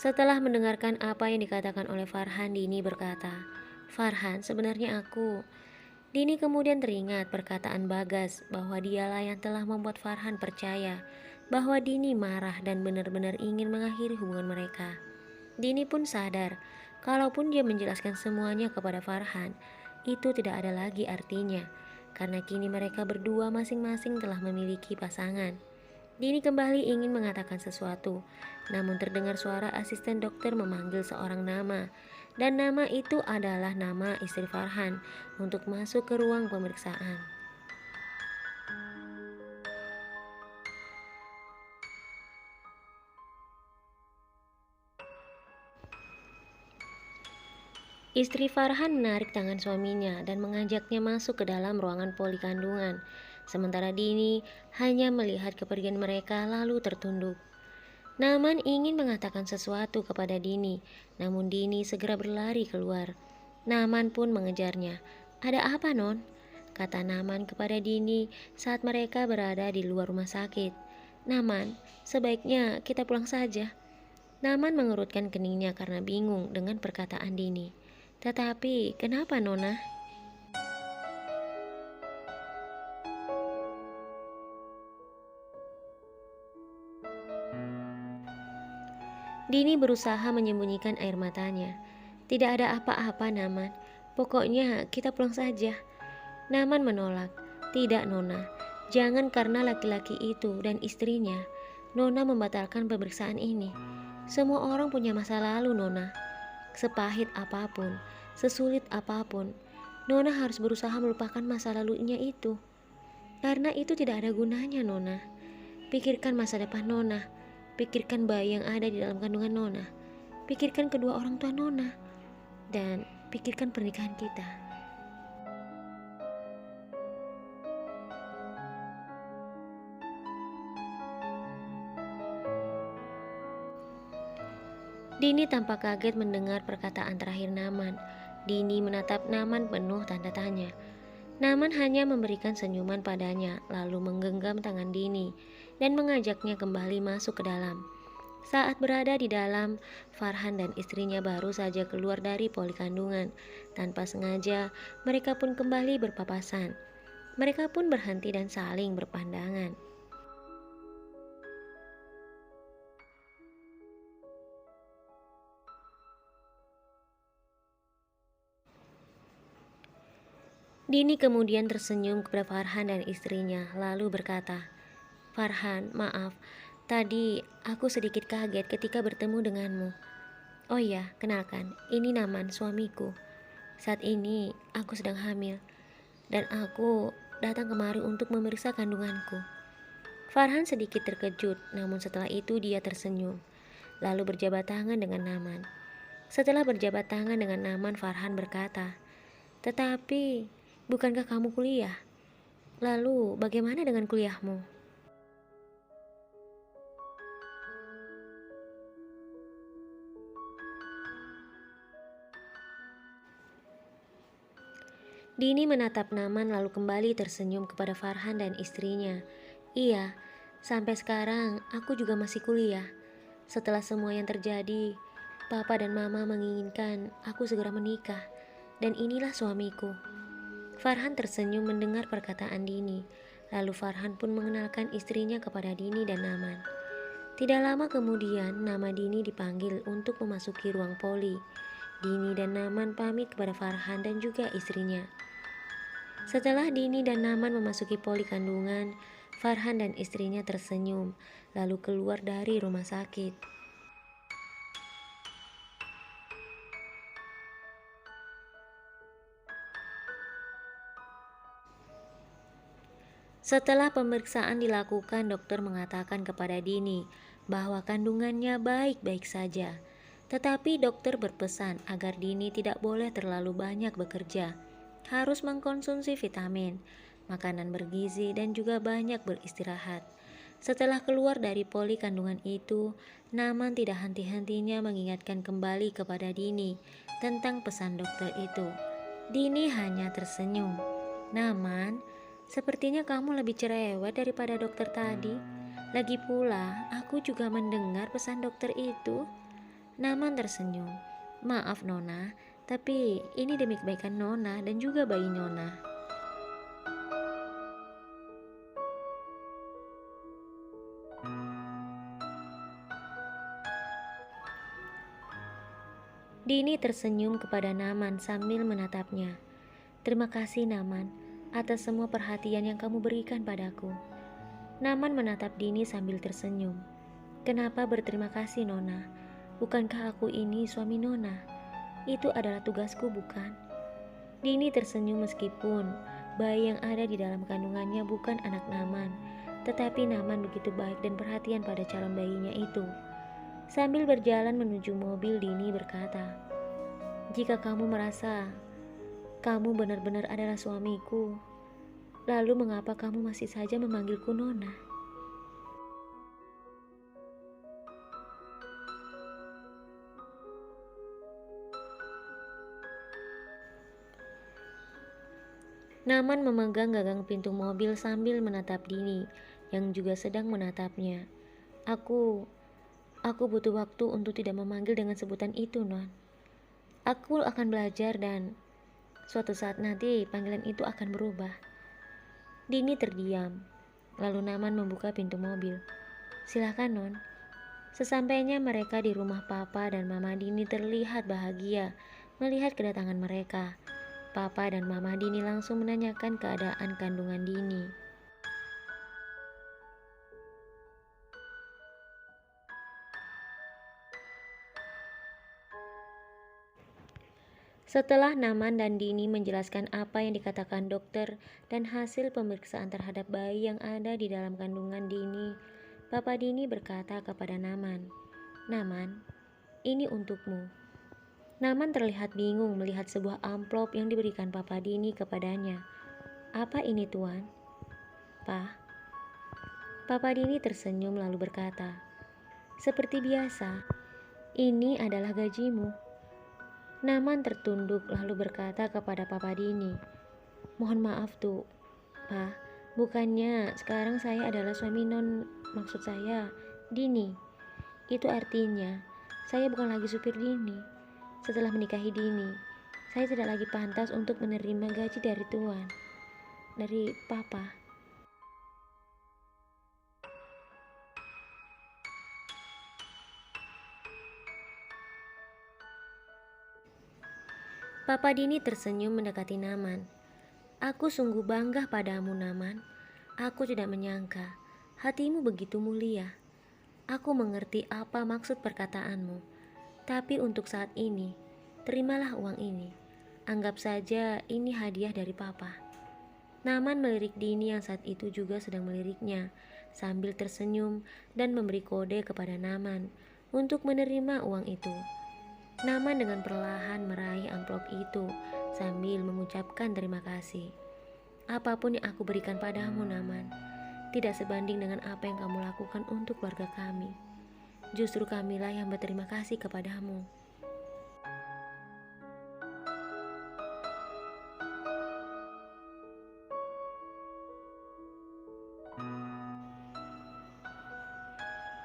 Setelah mendengarkan apa yang dikatakan oleh Farhan, Dini berkata, "Farhan, sebenarnya aku." Dini kemudian teringat perkataan Bagas bahwa dialah yang telah membuat Farhan percaya bahwa Dini marah dan benar-benar ingin mengakhiri hubungan mereka. Dini pun sadar, kalaupun dia menjelaskan semuanya kepada Farhan, itu tidak ada lagi artinya, karena kini mereka berdua masing-masing telah memiliki pasangan. Dini kembali ingin mengatakan sesuatu, namun terdengar suara asisten dokter memanggil seorang nama, dan nama itu adalah nama istri Farhan untuk masuk ke ruang pemeriksaan. Istri Farhan menarik tangan suaminya dan mengajaknya masuk ke dalam ruangan poli kandungan, sementara Dini hanya melihat kepergian mereka lalu tertunduk. Naman ingin mengatakan sesuatu kepada Dini, namun Dini segera berlari keluar. Naman pun mengejarnya. "Ada apa, Non?" kata Naman kepada Dini saat mereka berada di luar rumah sakit. "Naman, sebaiknya kita pulang saja." Naman mengerutkan keningnya karena bingung dengan perkataan Dini. "Tetapi, kenapa, Nona?" Dini berusaha menyembunyikan air matanya. "Tidak ada apa-apa, Naman. Pokoknya kita pulang saja." Naman menolak. "Tidak, Nona. Jangan karena laki-laki itu dan istrinya. Nona membatalkan pemeriksaan ini. Semua orang punya masa lalu, Nona. Sepahit apapun, sesulit apapun, Nona harus berusaha melupakan masa lalunya itu. Karena itu tidak ada gunanya, Nona. Pikirkan masa depan Nona. Pikirkan bayi yang ada di dalam kandungan Nona. Pikirkan kedua orang tua Nona. Dan pikirkan pernikahan kita." Dini tampak kaget mendengar perkataan terakhir Naman. Dini menatap Naman penuh tanda tanya. Naman hanya memberikan senyuman padanya, lalu menggenggam tangan Dini dan mengajaknya kembali masuk ke dalam. Saat berada di dalam, Farhan dan istrinya baru saja keluar dari poli kandungan. Tanpa sengaja, mereka pun kembali berpapasan. Mereka pun berhenti dan saling berpandangan. Dini kemudian tersenyum kepada Farhan dan istrinya, lalu berkata, "Farhan, maaf, tadi aku sedikit kaget ketika bertemu denganmu. Oh iya, kenalkan, ini Naman, suamiku. Saat ini aku sedang hamil, dan aku datang kemari untuk memeriksa kandunganku." Farhan sedikit terkejut, namun setelah itu dia tersenyum, lalu berjabat tangan dengan Naman. Setelah berjabat tangan dengan Naman, Farhan berkata, "Tetapi, bukankah kamu kuliah? Lalu bagaimana dengan kuliahmu?" Dini menatap Naman lalu kembali tersenyum kepada Farhan dan istrinya. "Iya, sampai sekarang aku juga masih kuliah. Setelah semua yang terjadi, Papa dan Mama menginginkan aku segera menikah, dan inilah suamiku." Farhan tersenyum mendengar perkataan Dini. Lalu Farhan pun mengenalkan istrinya kepada Dini dan Naman. Tidak lama kemudian, nama Dini dipanggil untuk memasuki ruang poli. Dini dan Naman pamit kepada Farhan dan juga istrinya. Setelah Dini dan Naman memasuki poli kandungan, Farhan dan istrinya tersenyum, lalu keluar dari rumah sakit. Setelah pemeriksaan dilakukan, dokter mengatakan kepada Dini bahwa kandungannya baik-baik saja. Tetapi dokter berpesan agar Dini tidak boleh terlalu banyak bekerja, harus mengkonsumsi vitamin, makanan bergizi, dan juga banyak beristirahat. Setelah keluar dari poli kandungan itu, Naman tidak henti-hentinya mengingatkan kembali kepada Dini tentang pesan dokter itu. Dini hanya tersenyum. "Naman, sepertinya kamu lebih cerewet daripada dokter tadi. Lagi pula, aku juga mendengar pesan dokter itu." Naman tersenyum. Maaf Nona, tapi ini demi kebaikan Nona dan juga bayi Nona. Dini tersenyum kepada Naman sambil menatapnya. Terima kasih Naman, atas semua perhatian yang kamu berikan padaku. Naman menatap Dini sambil tersenyum. Kenapa berterima kasih Nona? Bukankah aku ini suami Nona? Itu adalah tugasku bukan? Dini tersenyum meskipun bayi yang ada di dalam kandungannya bukan anak Naman, tetapi Naman begitu baik dan perhatian pada calon bayinya itu. Sambil berjalan menuju mobil, Dini berkata, "Jika kamu merasa kamu benar-benar adalah suamiku, lalu mengapa kamu masih saja memanggilku Nona?" Naman memegang gagang pintu mobil sambil menatap Dini yang juga sedang menatapnya. Aku butuh waktu untuk tidak memanggil dengan sebutan itu, Non. Aku akan belajar dan suatu saat nanti panggilan itu akan berubah. Dini terdiam. Lalu Naman membuka pintu mobil. Silakan, Non. Sesampainya mereka di rumah Papa dan Mama Dini terlihat bahagia melihat kedatangan mereka. Papa dan Mama Dini langsung menanyakan keadaan kandungan Dini. Setelah Naman dan Dini menjelaskan apa yang dikatakan dokter dan hasil pemeriksaan terhadap bayi yang ada di dalam kandungan Dini, Papa Dini berkata kepada Naman, "Naman, ini untukmu." Naman terlihat bingung melihat sebuah amplop yang diberikan Papa Dini kepadanya. "Apa ini, Tuan?" "Pak." Papa Dini tersenyum lalu berkata, "Seperti biasa, ini adalah gajimu." Naman tertunduk lalu berkata kepada Papa Dini, "Mohon maaf tuh, Pak. Bukannya sekarang saya adalah suami Non, maksud saya, Dini. Itu artinya, saya bukan lagi supir Dini. Setelah menikahi Dini, saya tidak lagi pantas untuk menerima gaji dari Tuan, dari Papa." Papa Dini tersenyum mendekati Naman. "Aku sungguh bangga padamu, Naman. Aku tidak menyangka hatimu begitu mulia. Aku mengerti apa maksud perkataanmu. Tapi untuk saat ini, terimalah uang ini. Anggap saja ini hadiah dari Papa." Naman melirik Dini yang saat itu juga sedang meliriknya, sambil tersenyum dan memberi kode kepada Naman untuk menerima uang itu. Naman dengan perlahan meraih amplop itu sambil mengucapkan terima kasih. "Apapun yang aku berikan padamu, Naman, tidak sebanding dengan apa yang kamu lakukan untuk keluarga kami. Justru kamilah yang berterima kasih kepadamu."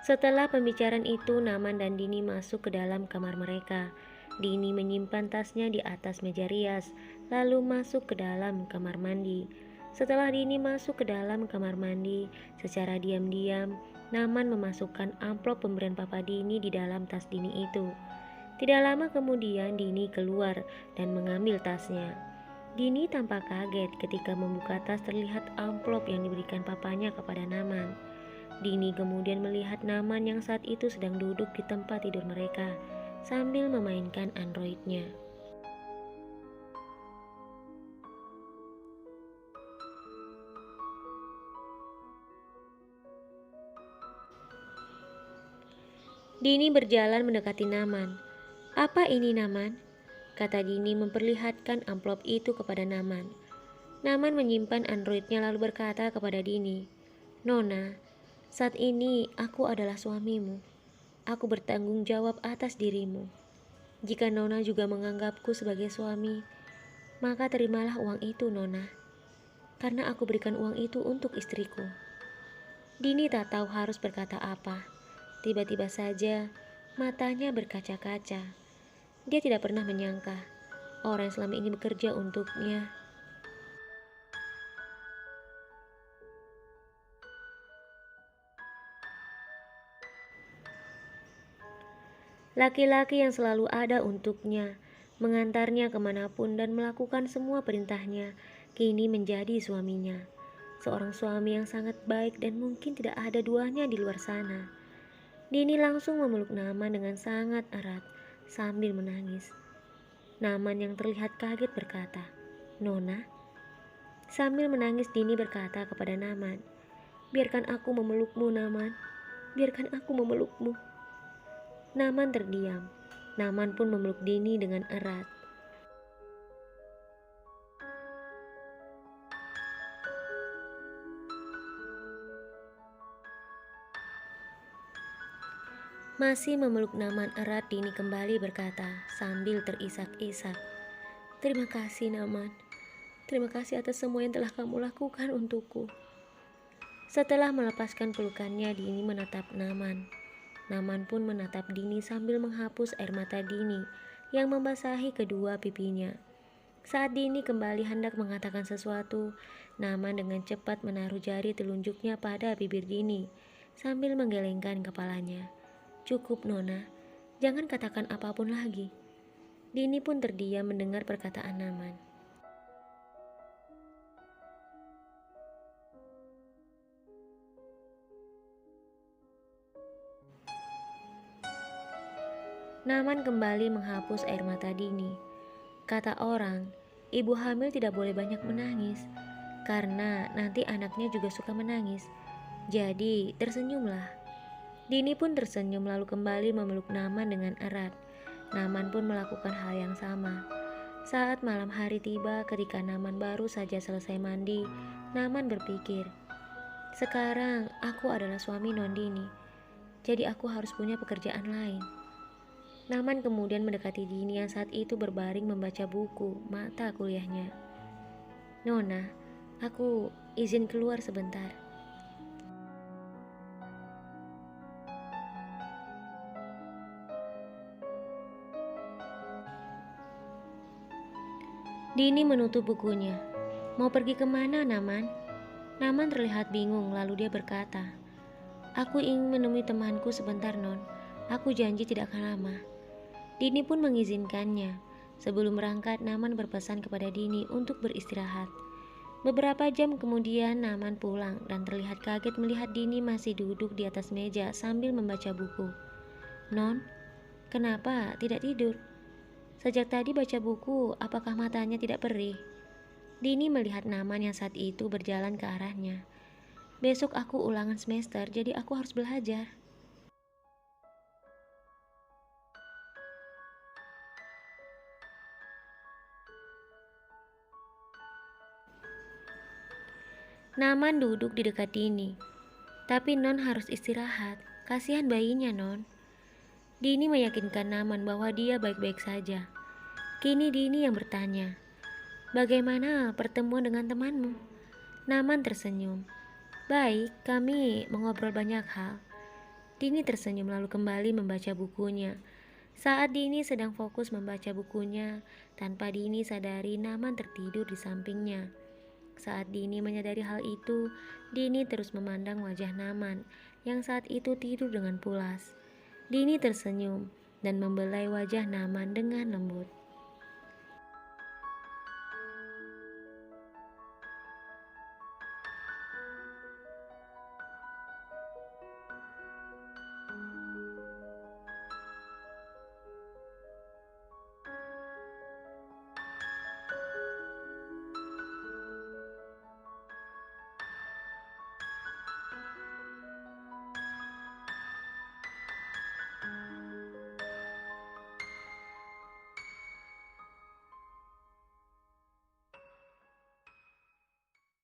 Setelah pembicaraan itu, Naman dan Dini masuk ke dalam kamar mereka. Dini menyimpan tasnya di atas meja rias, lalu masuk ke dalam kamar mandi. Setelah Dini masuk ke dalam kamar mandi, secara diam-diam, Naman memasukkan amplop pemberian Papa Dini di dalam tas Dini itu. Tidak lama kemudian, Dini keluar dan mengambil tasnya. Dini tampak kaget ketika membuka tas terlihat amplop yang diberikan papanya kepada Naman. Dini kemudian melihat Naman yang saat itu sedang duduk di tempat tidur mereka sambil memainkan androidnya. Dini berjalan mendekati Naman. "Apa ini, Naman?" kata Dini memperlihatkan amplop itu kepada Naman. Naman menyimpan androidnya lalu berkata kepada Dini, "Nona, saat ini aku adalah suamimu. Aku bertanggung jawab atas dirimu. Jika Nona juga menganggapku sebagai suami, maka terimalah uang itu, Nona. Karena aku berikan uang itu untuk istriku." Dini tak tahu harus berkata apa. Tiba-tiba saja, Matanya berkaca-kaca. Dia tidak pernah menyangka orang yang selama ini bekerja untuknya. Laki-laki yang selalu ada untuknya, mengantarnya kemanapun dan melakukan semua perintahnya, kini menjadi suaminya. Seorang suami yang sangat baik dan mungkin tidak ada duanya di luar sana. Dini langsung memeluk Naman dengan sangat erat sambil menangis. Naman yang terlihat kaget berkata, "Nona?" Sambil menangis Dini berkata kepada Naman, "Biarkan aku memelukmu, Naman. Biarkan aku memelukmu." Naman terdiam. Naman pun memeluk Dini dengan erat. Masih memeluk Naman erat, Dini kembali berkata sambil terisak-isak, "Terima kasih, Naman. Terima kasih atas semua yang telah kamu lakukan untukku." Setelah melepaskan pelukannya, Dini menatap Naman. Naman pun menatap Dini sambil menghapus air mata Dini yang membasahi kedua pipinya. Saat Dini kembali hendak mengatakan sesuatu, Naman dengan cepat menaruh jari telunjuknya pada bibir Dini sambil menggelengkan kepalanya. "Cukup, Nona. Jangan katakan apapun lagi." Dini pun terdiam mendengar perkataan Naman. Naman kembali menghapus air mata Dini. Kata orang, ibu hamil tidak boleh banyak menangis, karena nanti anaknya juga suka menangis. Jadi, tersenyumlah. Dini pun tersenyum lalu kembali memeluk Naman dengan erat. Naman pun melakukan hal yang sama. Saat malam hari tiba ketika Naman baru saja selesai mandi, Naman berpikir, "Sekarang aku adalah suami Nondini, jadi aku harus punya pekerjaan lain." Naman kemudian mendekati Dini yang saat itu berbaring membaca buku mata kuliahnya. "Nona, aku izin keluar sebentar." Dini menutup bukunya. "Mau pergi kemana, Naman?" Naman terlihat bingung lalu dia berkata, "Aku ingin menemui temanku sebentar, Non. Aku janji tidak akan lama." Dini pun mengizinkannya. Sebelum berangkat, Naman berpesan kepada Dini untuk beristirahat. Beberapa jam kemudian Naman pulang dan terlihat kaget melihat Dini masih duduk di atas meja sambil membaca buku. "Non, kenapa tidak tidur? Sejak tadi baca buku, apakah matanya tidak perih?" Dini melihat Naman yang saat itu berjalan ke arahnya. "Besok aku ulangan semester, jadi aku harus belajar." Naman duduk di dekat Dini. "Tapi Non harus istirahat, kasihan bayinya, Non." Dini meyakinkan Naman bahwa dia baik-baik saja. Kini Dini yang bertanya, "Bagaimana pertemuan dengan temanmu?" Naman tersenyum. "Baik, kami mengobrol banyak hal." Dini tersenyum lalu kembali membaca bukunya. Saat Dini sedang fokus membaca bukunya, tanpa Dini sadari Naman tertidur di sampingnya. Saat Dini menyadari hal itu, Dini terus memandang wajah Naman yang saat itu tidur dengan pulas. Dini tersenyum dan membelai wajah Naman dengan lembut.